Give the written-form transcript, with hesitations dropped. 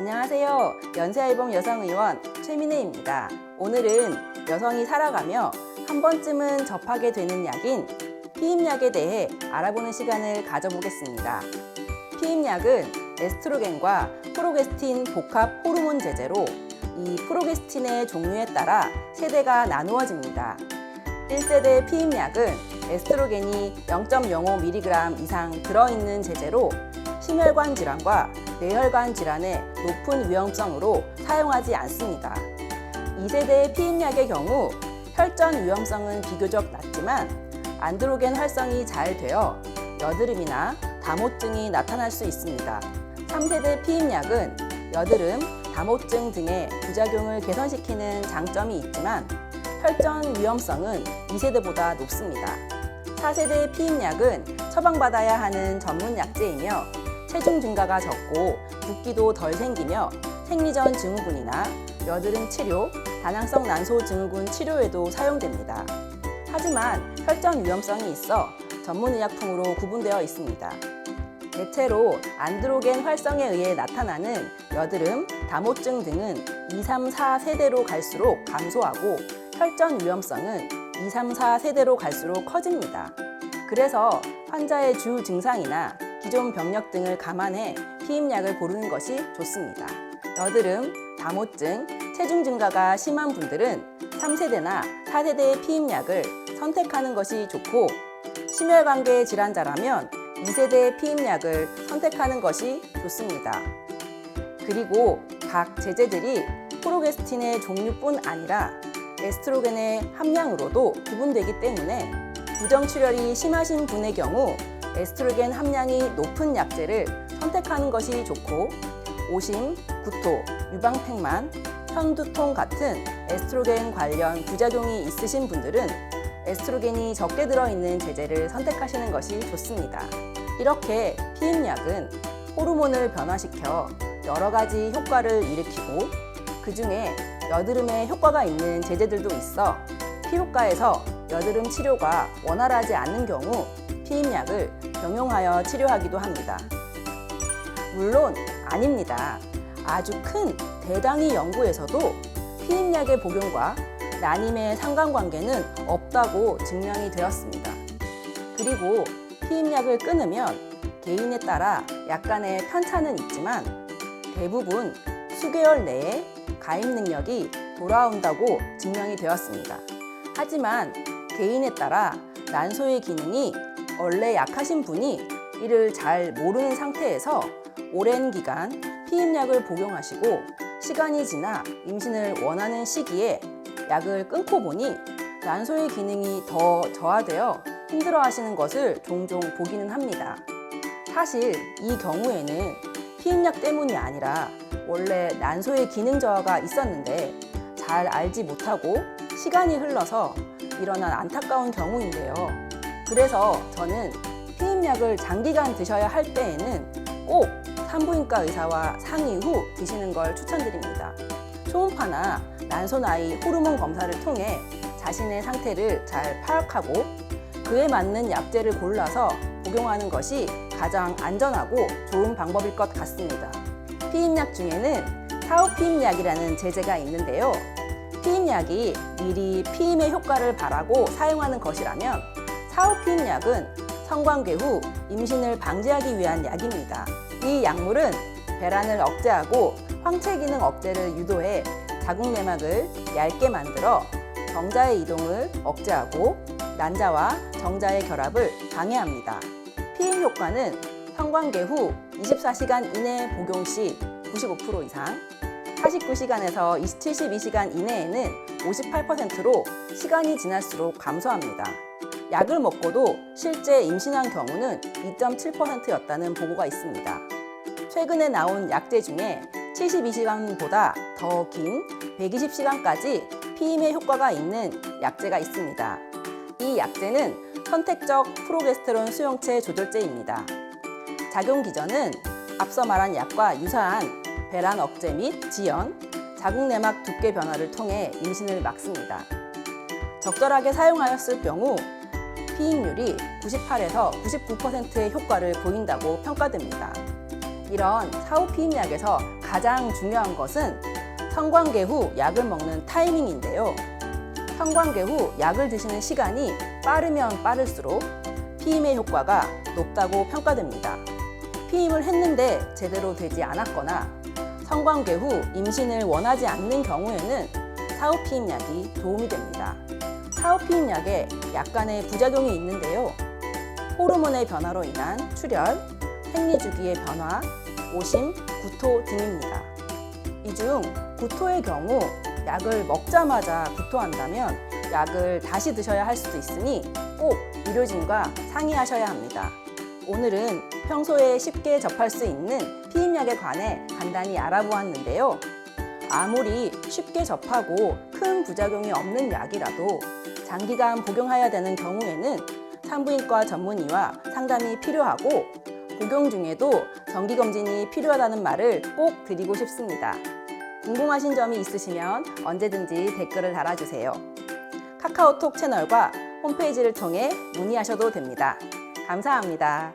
안녕하세요. 연세알범 여성의원 최민혜입니다. 오늘은 여성이 살아가며 한 번쯤은 접하게 되는 약인 피임약에 대해 알아보는 시간을 가져보겠습니다. 피임약은 에스트로겐과 프로게스틴 복합 호르몬 제제로 이 프로게스틴의 종류에 따라 세대가 나누어집니다. 1세대 피임약은 에스트로겐이 0.05mg 이상 들어있는 제제로 심혈관 질환과 뇌혈관 질환의 높은 위험성으로 사용하지 않습니다. 2세대 피임약의 경우 혈전 위험성은 비교적 낮지만 안드로겐 활성이 잘 되어 여드름이나 담호증이 나타날 수 있습니다. 3세대 피임약은 여드름, 담호증 등의 부작용을 개선시키는 장점이 있지만 혈전 위험성은 2세대보다 높습니다. 4세대 피임약은 처방받아야 하는 전문 약제이며 체중 증가가 적고 붓기도 덜 생기며 생리전 증후군이나 여드름 치료, 다낭성 난소 증후군 치료에도 사용됩니다. 하지만 혈전 위험성이 있어 전문의약품으로 구분되어 있습니다. 대체로 안드로겐 활성에 의해 나타나는 여드름, 담호증 등은 2, 3, 4세대로 갈수록 감소하고 혈전 위험성은 2, 3, 4세대로 갈수록 커집니다. 그래서 환자의 주 증상이나 기존 병력 등을 감안해 피임약을 고르는 것이 좋습니다. 여드름, 담호증, 체중 증가가 심한 분들은 3세대나 4세대의 피임약을 선택하는 것이 좋고 심혈관계 질환자라면 2세대 피임약을 선택하는 것이 좋습니다. 그리고 각 제제들이 프로게스틴의 종류뿐 아니라 에스트로겐의 함량으로도 구분되기 때문에 부정출혈이 심하신 분의 경우 에스트로겐 함량이 높은 약제를 선택하는 것이 좋고 오심, 구토, 유방팽만, 편두통 같은 에스트로겐 관련 부작용이 있으신 분들은 에스트로겐이 적게 들어있는 제제를 선택하시는 것이 좋습니다. 이렇게 피임약은 호르몬을 변화시켜 여러 가지 효과를 일으키고 그 중에 여드름에 효과가 있는 제제들도 있어 피부과에서 여드름 치료가 원활하지 않는 경우 피임약을 병용하여 치료하기도 합니다. 물론 아닙니다. 아주 큰 대당위 연구에서도 피임약의 복용과 난임의 상관관계는 없다고 증명이 되었습니다. 그리고 피임약을 끊으면 개인에 따라 약간의 편차는 있지만 대부분 수개월 내에 가입 능력이 돌아온다고 증명이 되었습니다. 하지만 개인에 따라 난소의 기능이 원래 약하신 분이 이를 잘 모르는 상태에서 오랜 기간 피임약을 복용하시고 시간이 지나 임신을 원하는 시기에 약을 끊고 보니 난소의 기능이 더 저하되어 힘들어하시는 것을 종종 보기는 합니다. 사실 이 경우에는 피임약 때문이 아니라 원래 난소의 기능 저하가 있었는데 잘 알지 못하고 시간이 흘러서 일어난 안타까운 경우인데요. 그래서 저는 피임약을 장기간 드셔야 할 때에는 꼭 산부인과 의사와 상의 후 드시는 걸 추천드립니다. 초음파나 난소 나이 호르몬 검사를 통해 자신의 상태를 잘 파악하고 그에 맞는 약제를 골라서 복용하는 것이 가장 안전하고 좋은 방법일 것 같습니다. 피임약 중에는 사후피임약이라는 제제가 있는데요. 피임약이 미리 피임의 효과를 바라고 사용하는 것이라면 사후피임약은 성관계 후 임신을 방지하기 위한 약입니다. 이 약물은 배란을 억제하고 황체 기능 억제를 유도해 자궁 내막을 얇게 만들어 정자의 이동을 억제하고 난자와 정자의 결합을 방해합니다. 피임 효과는 성관계 후 24시간 이내 복용 시 95% 이상, 49시간에서 72시간 이내에는 58%로 시간이 지날수록 감소합니다. 약을 먹고도 실제 임신한 경우는 2.7%였다는 보고가 있습니다. 최근에 나온 약제 중에 72시간보다 더 긴 120시간까지 피임의 효과가 있는 약제가 있습니다. 이 약제는 선택적 프로게스테론 수용체 조절제입니다. 작용 기전은 앞서 말한 약과 유사한 배란 억제 및 지연, 자궁 내막 두께 변화를 통해 임신을 막습니다. 적절하게 사용하였을 경우 피임률이 98에서 99%의 효과를 보인다고 평가됩니다. 이런 사후 피임약에서 가장 중요한 것은 성관계 후 약을 먹는 타이밍인데요. 성관계 후 약을 드시는 시간이 빠르면 빠를수록 피임의 효과가 높다고 평가됩니다. 피임을 했는데 제대로 되지 않았거나 성관계 후 임신을 원하지 않는 경우에는 사후피임약이 도움이 됩니다. 사후피임약에 약간의 부작용이 있는데요. 호르몬의 변화로 인한 출혈, 생리주기의 변화, 오심, 구토 등입니다. 이 중 구토의 경우 약을 먹자마자 구토한다면 약을 다시 드셔야 할 수도 있으니 꼭 의료진과 상의하셔야 합니다. 오늘은 평소에 쉽게 접할 수 있는 피임약에 관해 간단히 알아보았는데요. 아무리 쉽게 접하고 큰 부작용이 없는 약이라도 장기간 복용해야 되는 경우에는 산부인과 전문의와 상담이 필요하고 복용 중에도 정기검진이 필요하다는 말을 꼭 드리고 싶습니다. 궁금하신 점이 있으시면 언제든지 댓글을 달아주세요. 카카오톡 채널과 홈페이지를 통해 문의하셔도 됩니다. 감사합니다.